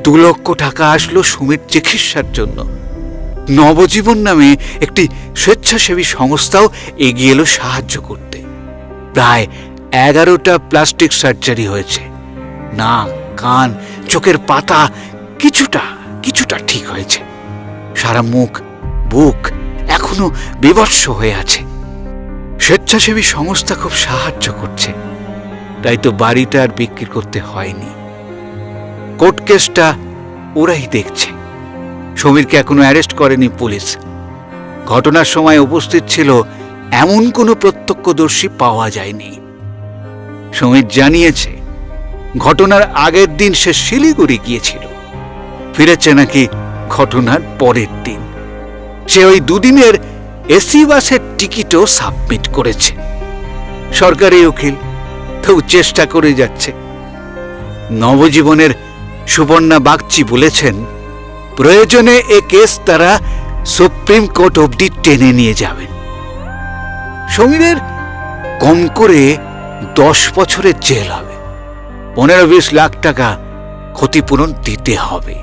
2 লক্ষ টাকা আসলো সুমির চিকিৎসার জন্য। নবজীবন নামে একটি স্বেচ্ছাসেবী সংস্থাও এগিয়ে এলো সাহায্য করতে। প্রায় 11টা প্লাস্টিক সার্জারি হয়েছে। নাক, কান, চোখের পাতা কিছুটা ঠিক হয়েছে। সারা মুখ, বুক এখনো বিভৎস হয়ে আছে। স্বেচ্ছাসেবী সংস্থা খুব সাহায্য করছে, তাই তো বাড়িটা আর বিক্রি করতে হয়নি। কোর্ট কেসটা ওরাই দেখছে। সমীরকে এখনো অ্যারেস্ট করেনি পুলিশ। ঘটনার সময় উপস্থিত ছিল এমন কোনো প্রত্যক্ষদর্শী পাওয়া যায়নি। সমীর জানিয়েছে ঘটনার আগের দিন সে শিলিগুড়ি গিয়েছিল, ফিরেছে নাকি ঘটনার পরের দিন। সে ওই 2 দিনের এসি বাসের টিকিটও সাবমিট করেছে। সরকারি উকিল তো চেষ্টা করে যাচ্ছে। নবজীবনের সুবর্ণা বাগচি বলেছেন, প্রয়োজনে এ কেস তারা সুপ্রিম কোর্ট অবধি টেনে নিয়ে যাবেন। সমীরের কম করে 10 বছরের জেল হবে, 15-20 লাখ টাকা ক্ষতিপূরণ দিতে হবে।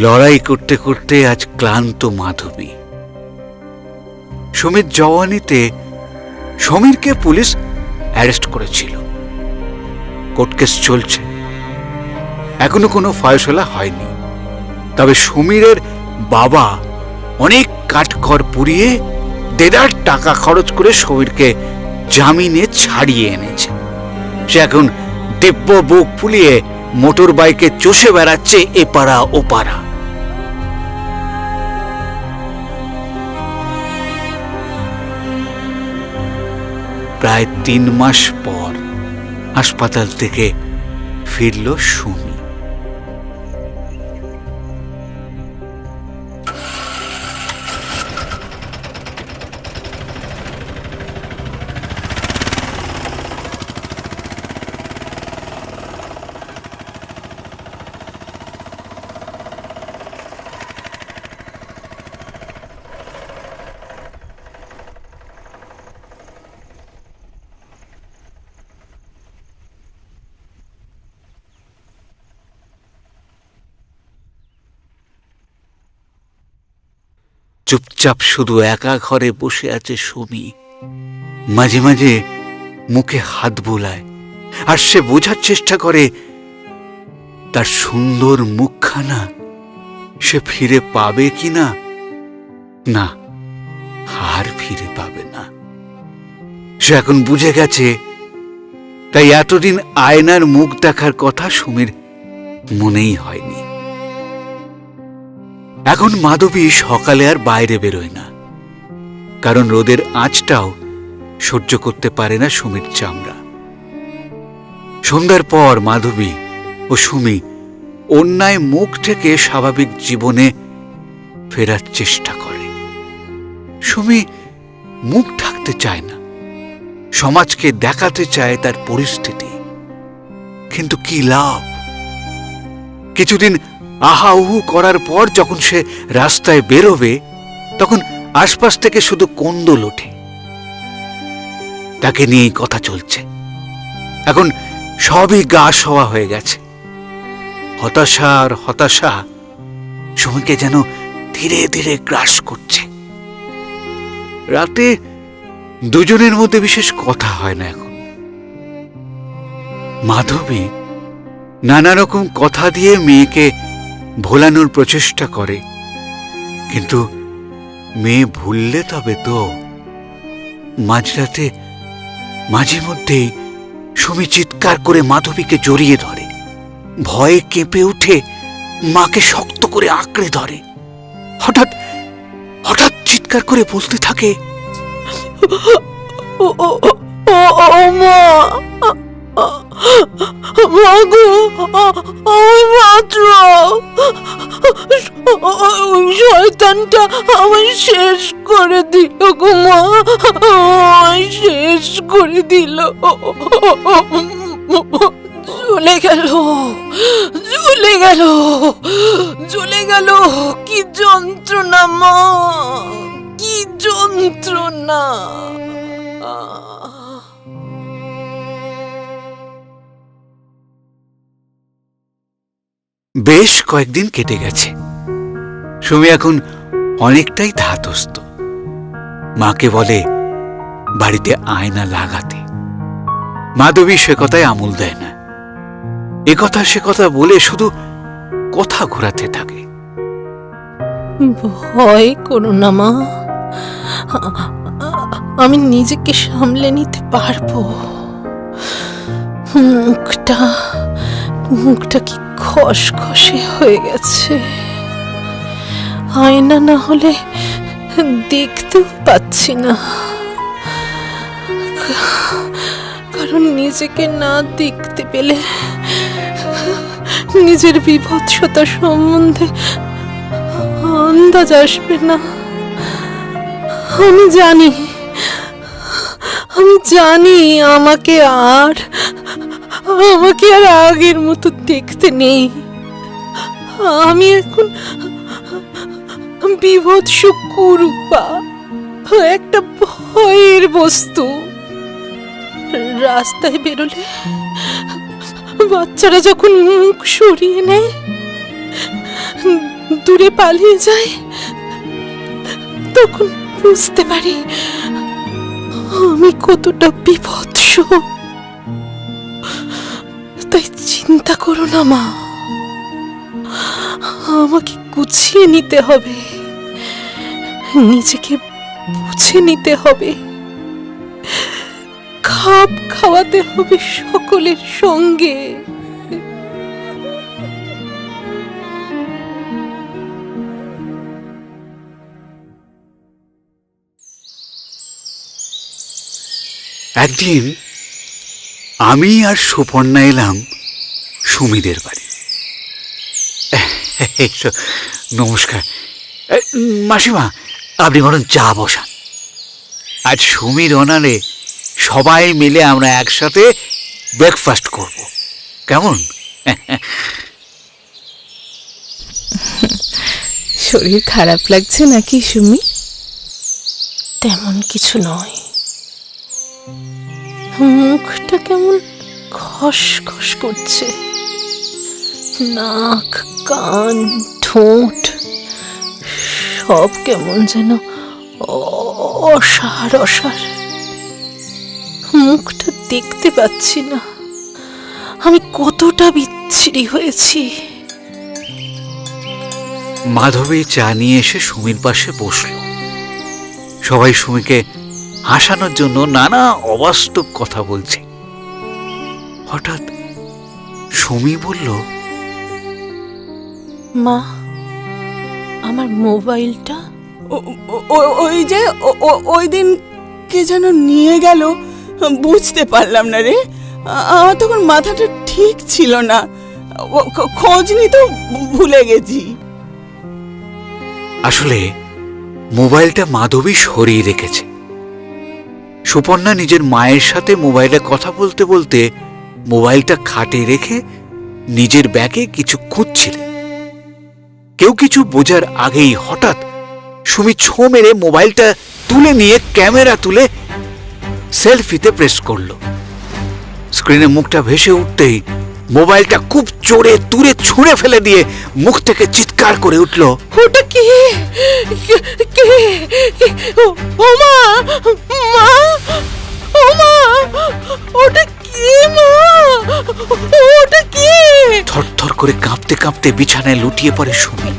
লড়াই করতে করতে আজ ক্লান্ত মাধবী। সমীর জওয়ানিতে সমীরকে পুলিশ অ্যারেস্ট করেছিল। কোর্ট কেস চলছে, এখনো কোনো ফয়সলা হয়নি। তবে সমীরের বাবা অনেক কাঠখড় পুড়িয়ে 1.5 টাকা খরচ করে সমীরকে জামিনে ছাড়িয়ে এনেছে। সে এখন দিব্য বুক ফুলিয়ে মোটর বাইকে চষে বেড়াচ্ছে এপাড়া ওপাড়া। প্রায় 3 মাস পর হাসপাতাল থেকে ফিরল সুমি। চুপচাপ শুধু একা ঘরে বসে আছে সুমি। মাঝে মাঝে মুখে হাত বোলায়, আর সে বোঝার চেষ্টা করে তার সুন্দর মুখখানা সে ফিরে পাবে কিনা। না, আর ফিরে পাবে না। সে এখন বুঝে গেছে, তাই এতদিন আয়নার মুখ দেখার কথা সুমির মনেই হয়নি। এখন মাধবী সকালে আর বাইরে বেরোয় না, কারণ রোদের আঁচটাও সহ্য করতে পারে না সুমির চামড়া। সন্ধ্যার পর মাধবী ও সুমি অন্যায় মুখ থেকে স্বাভাবিক জীবনে ফেরার চেষ্টা করে। সুমি মুখ ঢাকতে চায় না, সমাজকে দেখাতে চায় তার পরিস্থিতি, কিন্তু কি লাভ? কিছুদিন আহা উহু করার পর যখন সে রাস্তায় বেরোবে, তখন আশপাশ থেকে শুধু কোন্দল ওঠে। তাকে নিয়েই কথা চলছে। এখন সবই গা সওয়া হয়ে গেছে। হতাশা আর হতাশা সুমিকে যেন ধীরে ধীরে গ্রাস করছে। রাতে দুজনের মধ্যে বিশেষ কথা হয় না এখন। মাধবী নানা রকম কথা দিয়ে মেয়েকে ভোলানোর প্রচেষ্টা করে, কিন্তু মেয়ে ভুললে তবে তো। মাঝরাতে মাঝে মধ্যেই সুমি চিৎকার করে মাধবীকে জড়িয়ে ধরে, ভয়ে কেঁপে উঠে মাকে শক্ত করে আঁকড়ে ধরে। হঠাৎ হঠাৎ চিৎকার করে বলতে থাকে, ও ও ও ও মা, মা গো, আমায় বাঁচাও, ওই শয়তানটা আমায় শেষ করে দিল গো মা, আমায় শেষ করে দিল, চলে গেল, চলে গেল, চলে গেল। কি যন্ত্রণা মা, কি যন্ত্রণা। বেশ কয়েকদিন কেটে গেছে। সুমি এখন অনেকটাই ধাতস্থ। মাকে বলে বাড়িতে আয়না লাগাতে। মাধবী সে কথায় আমল দেয় না। এ কথা সে কথা বলে শুধু কথা ঘোরাতে থাকে। ভয় করো না মা, আমি নিজেকে সামলে নিতে পারবো। মুখটা কি খসখসে হয়ে গেছে, আয়না না হলে দেখতেও পাচ্ছি না, কারণ নিজেকে না দেখতে পেলে নিজের বিভৎসতা সম্বন্ধে আন্দাজ আসবে না। আমি জানি আমাকে আর আগের মতো দেখতে নেই। আমি এখন বিভৎস কুরূপা, একটা ভয়ের বস্তু। রাস্তায় বেরোলে বাচ্চারা যখন মুখ সরিয়ে নেয়, দূরে পালিয়ে যায়, তখন বুঝতে পারি আমি কতটা বিভৎস। তাই চিন্তা করো না মা, আমাকে গুছিয়ে নিতে হবে, নিজেকে বুঝে নিতে হবে, খাপ খাওয়াতে হবে সকলের সঙ্গে। একদিন আমি আর সুপর্ণা এলাম সুমিদের বাড়ি। নমস্কার মাসিমা, আপনি বরং চা বসান। আজ সুমির অনারে সবাই মিলে আমরা একসাথে ব্রেকফাস্ট করব, কেমন? শরীর খারাপ লাগছে নাকি সুমি? তেমন কিছু নয়, মুখটা কেমন খসখস করছে, নাক, কান, ঠোঁট সব কেমন যেন অসার অসার। মুখটা দেখতে পাচ্ছি না, আমি কতটা বিচ্ছিরি হয়েছি। মাধবী চা নিয়ে এসে সুমির পাশে বসল। সবাই সুমিকে হাসানোর জন্য নানা অবাস্তব কথা বলছে। হঠাৎ সুমি বলল, মা, আমার মোবাইলটা? ওই যে ওই দিন কে যেন নিয়ে গেল, বুঝতে পারলাম না রে। আমার তখন মাথাটা ঠিক ছিল না, খোঁজ নিতেও ভুলে গেছি। আসলে মোবাইলটা মাধবী সরিয়ে রেখেছে। সুপর্ণা নিজের মায়ের সাথে মোবাইলে কথা বলতে বলতে মোবাইলটা খাটে রেখে নিজের ব্যাগে কিছু খুঁজছিলেন। কেউ কিছু বোঝার আগেই হঠাৎ সুমি ছো মেরে মোবাইলটা তুলে নিয়ে ক্যামেরা তুলে সেলফিতে প্রেস করলো। স্ক্রিনে মুখটা ভেসে উঠতেই মোবাইলটা খুব জোরে দূরে ছুঁড়ে ফেলে দিয়ে মুখ থেকে চিৎকার করে উঠল, ওটা কি? ও মা, মা, ও মা, ওটা কি মা, ওটা কি? থরথর করে কাঁপতে কাঁপতে বিছানায় লুটিয়ে পড়ে সুমি।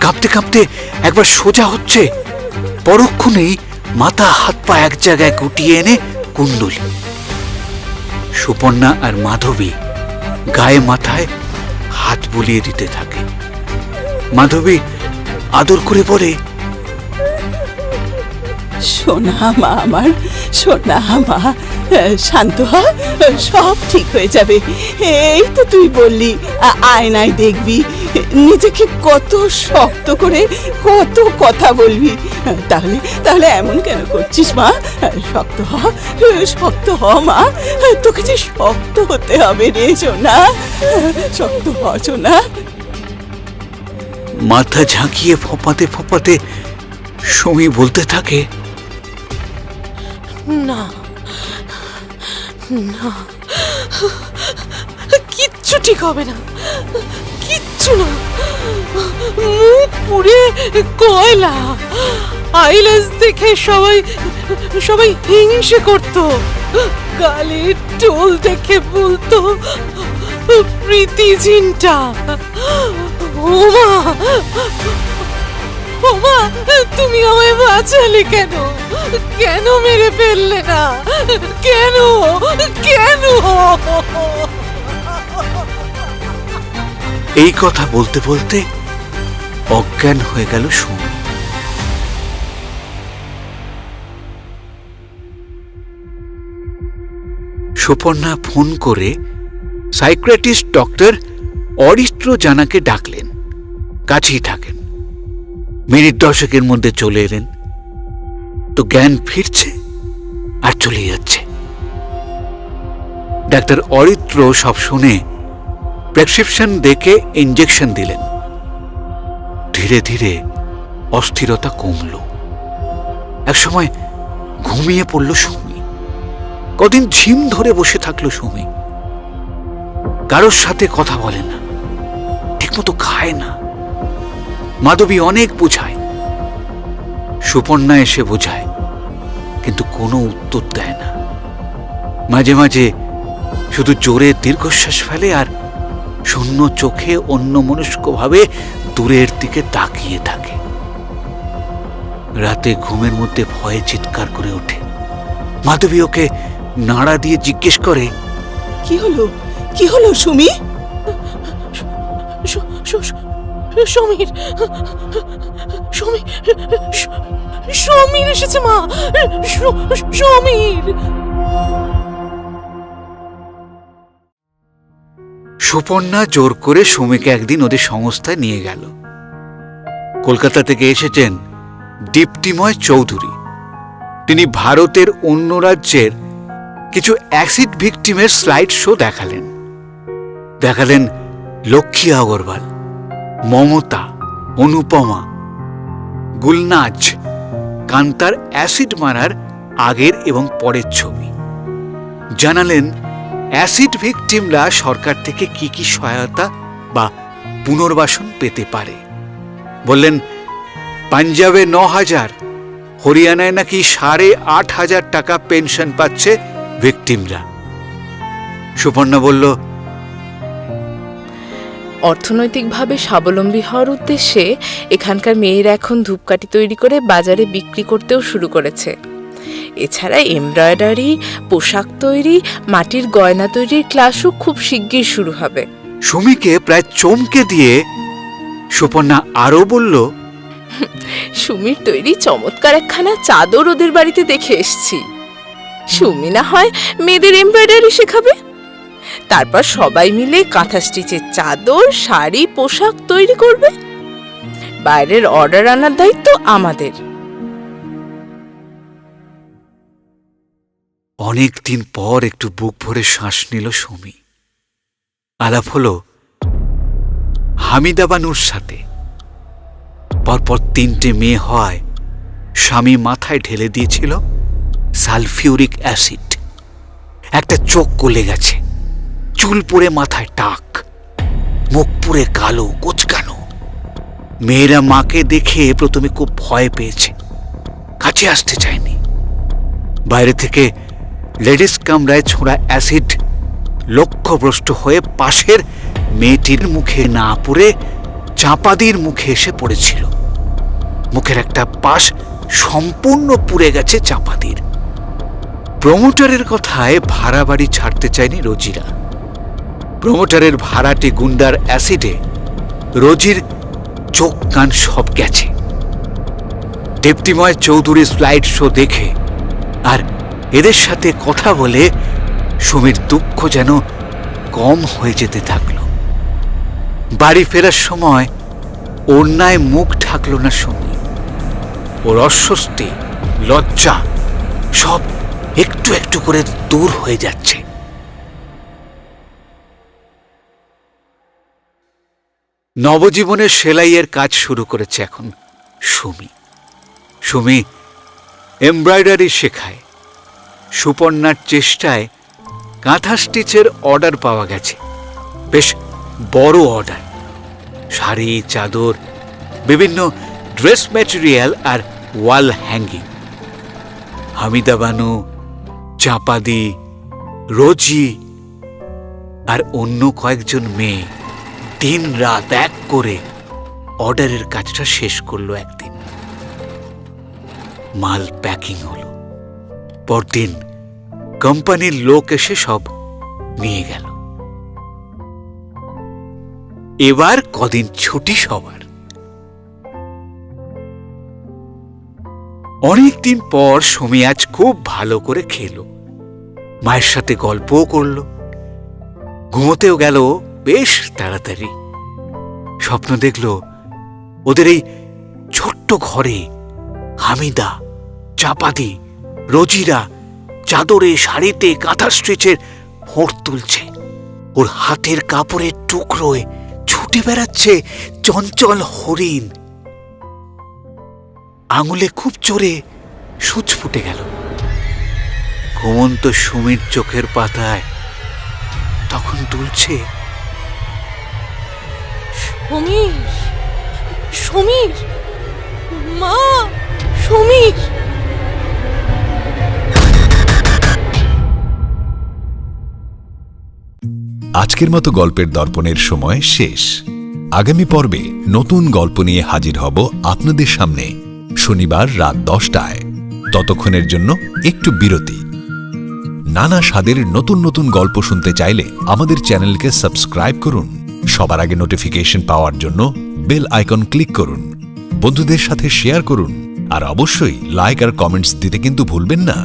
কাঁপতে কাঁপতে একবার সোজা হচ্ছে, পরক্ষণেই মাথা হাত পা এক জায়গায় গুটিয়ে এনে কুণ্ডলী। সুপর্ণা আর মাধবী গায়ে মাথায় হাত বুলিয়ে দিতে থাকে। মাধবী আদর করে বলে, সোনা মা আমার, সোনা মা, শান্ত হ, সব ঠিক হয়ে যাবে। এই তো তুই বললি আয়নায় দেখবি, নিজেকে কত শক্ত করে কত কথা বলবি, তাহলে তাহলে এমন কেন করছিস মা? শক্ত হ, শক্ত হ মা, তোকে যে শক্ত হতে হবে রে সোনা, শক্ত হ সোনা। মাথা ঝাঁকিয়ে ফোঁপাতে ফোঁপাতে সুমি বলতে থাকে, না না, কিচ্ছু ঠিক হবে না, কিচ্ছু না। মুখ পুড়ে কয়লা, আইল্যান্স দেখে সবাই সবাই হিংসে করত, গালের টোল দেখে বলতো প্রীতি জিনটা। ওমা ওমা, তুমি আমায় বাঁচালে কেন? কেন মেরে ফেললে না? কেন কেন? এই কথা বলতে বলতে অজ্ঞান হয়ে গেল সুমি। সুপর্ণা ফোন করে সাইকিয়াট্রিস্ট ডক্টর অরিত্র জানাকে ডাকলেন। কাছেই থাকেন, মিনিট 10 মধ্যে চলে এলেন। তো জ্ঞান ফিরছে আর চলে যাচ্ছে। ডাক্তার অরিত্র সব শুনে প্রেসক্রিপশন দেখে ইঞ্জেকশন দিলেন। ধীরে ধীরে অস্থিরতা কমল। একসময় ঘুমিয়ে পড়ল সুমি। কদিন ঝিম ধরে বসে থাকলো সুমি। কারোর সাথে কথা বলে না, ঠিকমতো খায় না। মাধবী অনেক বোঝায়, সুপর্ণা এসে বোঝায়, কিন্তু কোনো উত্তর দেয় না। মাঝে মাঝে শুধু জোরে দীর্ঘশ্বাস ফেলে আর শূন্য চোখে অন্যমনস্কভাবে দূরের দিকে তাকিয়ে থাকে। রাতে ঘুমের মধ্যে ভয়ে চিৎকার করে ওঠে। মাধবী ওকে নাড়া দিয়ে জিজ্ঞেস করে, কি হলো, কি হলো সুমি? সমীর, সমীর, সমীর এসেছে মা, সমীর। সুপর্ণা জোর করে সুমিকে একদিন ওদের সংস্থায় নিয়ে গেল। কলকাতা থেকে এসেছেন দীপ্তিময় চৌধুরী। তিনি ভারতের অন্য রাজ্যের কিছু অ্যাসিড ভিকটিমের স্লাইড শো দেখালেন। দেখালেন লক্ষ্মী আগরওয়াল, মমতা, অনুপমা, গুলনাজ, কান্তার অ্যাসিড মারার আগের এবং পরের ছবি। জানালেন অ্যাসিড ভিকটিমরা সরকার থেকে কি কি সহায়তা বা পুনর্বাসন পেতে পারে। বললেন পাঞ্জাবে 9,000, হরিয়ানায় নাকি 8,500 টাকা পেনশন পাচ্ছে ভিকটিমরা। সুপর্ণা বলল, অর্থনৈতিকভাবে স্বাবলম্বী হওয়ার উদ্দেশ্যে এখানকার মেয়েরা এখন ধূপকাঠি তৈরি করে বাজারে বিক্রি করতেও শুরু করেছে। এছাড়া এমব্রয়ডারি, পোশাক তৈরি, মাটির গয়না তৈরির ক্লাসও খুব শিগগির শুরু হবে। সুমিকে প্রায় চমকে দিয়ে সুপর্ণা আরো বলল, সুমির তৈরি চমৎকার একখানা চাদর ওদের বাড়িতে দেখে এসছি। সুমি না হয় মেয়েদের এমব্রয়ডারি শেখাবে, তারপর সবাই মিলে কাঁথা স্টিচের চাদর, শাড়ি, পোশাক তৈরি করবে। বাইরের অর্ডার আনার দায়িত্ব আমাদের। অনেকদিন পর একটু বুক ভরে শ্বাস নিল সুমি। আলাপ হলো হামিদা বানুর সাথে। পরপর 3টে মেয়ে হওয়ায় স্বামী মাথায় ঢেলে দিয়েছিল সালফিউরিক অ্যাসিড। একটা চোখ গলে গেছে, চুল পড়ে মাথায় টাক, মুখ পুড়ে কালো কোচকানো। মেয়েরা মাকে দেখে প্রথমে খুব ভয় পেয়েছে, কাছে আসতে চায়নি। বাইরে থেকে লেডিস কামরায় ছোঁড়া অ্যাসিড লক্ষ্যভ্রষ্ট হয়ে পাশের মেয়েটির মুখে না পড়ে চাঁপাদির মুখে এসে পড়েছিল। মুখের একটা পাশ সম্পূর্ণ পুড়ে গেছে চাঁপাদির। প্রমোটারের কথায় ভাড়া বাড়ি ছাড়তে চায়নি রোজিরা। প্রমোটারের ভাড়াটে গুন্ডার অ্যাসিডে রোজির চোখ কান সব গেছে। দেপ্তিময় চৌধুরী স্লাইড শো দেখে আর এদের সাথে কথা বলে সুমির দুঃখ যেন কম হয়ে যেতে থাকল। বাড়ি ফেরার সময় অন্যায় মুখ ঢাকল না সুমি। ওর অস্বস্তি, লজ্জা সব একটু একটু করে দূর হয়ে যাচ্ছে। নবজীবনের সেলাইয়ের কাজ শুরু করেছে এখন সুমি। সুমি এমব্রয়ডারি শেখায়। সুপর্ণার চেষ্টায় কাঁথা স্টিচের অর্ডার পাওয়া গেছে, বেশ বড় অর্ডার। শাড়ি, চাদর, বিভিন্ন ড্রেস ম্যাটেরিয়াল আর ওয়াল হ্যাঙ্গিং। হামিদা বানু, চাপাদি, রোজি আর অন্য কয়েকজন মেয়ে দিন রাত এক করে অর্ডারের কাজটা শেষ করলো একদিন। মাল প্যাকিং হলো, পরদিন কোম্পানির লোক এসে সব নিয়ে গেল। এবার কদিন ছুটি সবার। অনেকদিন পর সুমি আজ খুব ভালো করে খেলো, মায়ের সাথে গল্পও করল, ঘুমোতেও গেল বেশ তাড়াতাড়ি। স্বপ্ন দেখল ওদের এই ছোট্ট ঘরে হামিদা, চাপাতি, রোজিরা চাদরে, শাড়িতে, কাঁথা স্টিচের হোঁড় তুলছে। ওর হাতের কাপড়ের টুকরোয় ছুটে বেড়াচ্ছে চঞ্চল হরিণ। আঙুলে খুব জোরে সূচ ফুটে গেল। ঘুমন্ত সুমির চোখের পাতায় তখন তুলছে সমীর, সমীর, মা, সমীর। আজকের মতো গল্পের দর্পণের সময় শেষ। আগামী পর্বে নতুন গল্প নিয়ে হাজির হব আপনাদের সামনে শনিবার রাত 10টায়। ততক্ষণের জন্য একটু বিরতি। নানা স্বাদের নতুন নতুন গল্প শুনতে চাইলে আমাদের চ্যানেলকে সাবস্ক্রাইব করুন। সবার আগে নোটিফিকেশন পাওয়ার জন্য বেল আইকন ক্লিক করুন। বন্ধুদের সাথে শেয়ার করুন আর অবশ্যই লাইক আর কমেন্টস দিতে কিন্তু ভুলবেন না।